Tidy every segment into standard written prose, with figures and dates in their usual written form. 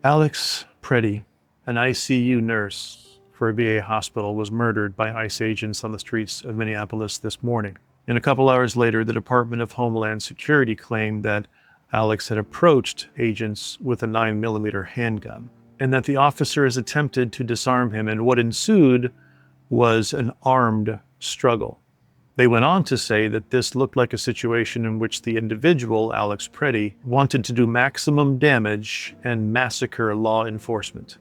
Alex Preddy, an ICU nurse for a VA hospital, was murdered by ICE agents on the streets of Minneapolis this morning. And a couple hours later, the Department of Homeland Security claimed that Alex had approached agents with a 9mm handgun, and that the officers attempted to disarm him, and what ensued was an armed struggle. They went on to say that this looked like a situation in which the individual, Alex Preddy, wanted to do maximum damage and massacre law enforcement.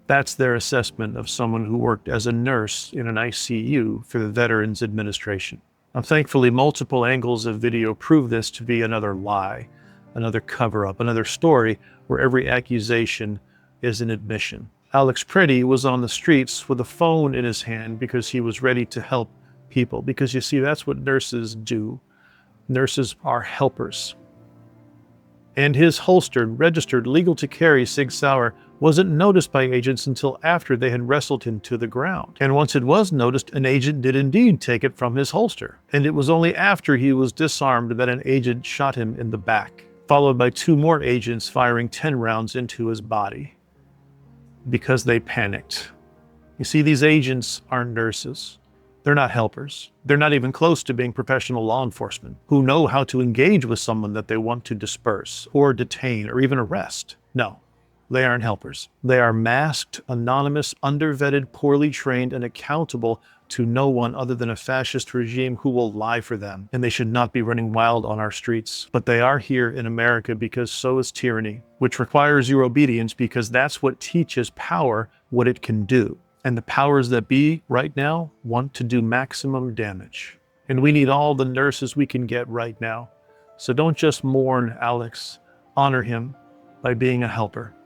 That's their assessment of someone who worked as a nurse in an ICU for the Veterans Administration. Now, thankfully, multiple angles of video prove this to be another lie, another cover-up, another story where every accusation is an admission. Alex Preddy was on the streets with a phone in his hand because he was ready to help people, because you see, that's what nurses do. Nurses are helpers. And his holstered, registered, legal to carry Sig Sauer wasn't noticed by agents until after they had wrestled him to the ground. And once it was noticed, an agent did indeed take it from his holster. And it was only after he was disarmed that an agent shot him in the back, followed by 2 more agents firing 10 rounds into his body because they panicked. You see, these agents aren't nurses. They're not helpers. They're not even close to being professional law enforcement who know how to engage with someone that they want to disperse or detain or even arrest. No, they aren't helpers. They are masked, anonymous, undervetted, poorly trained, and accountable to no one other than a fascist regime who will lie for them. And they should not be running wild on our streets. But they are here in America because so is tyranny, which requires your obedience because that's what teaches power what it can do. And the powers that be right now want to do maximum damage. And we need all the nurses we can get right now. So don't just mourn Alex, honor him by being a helper.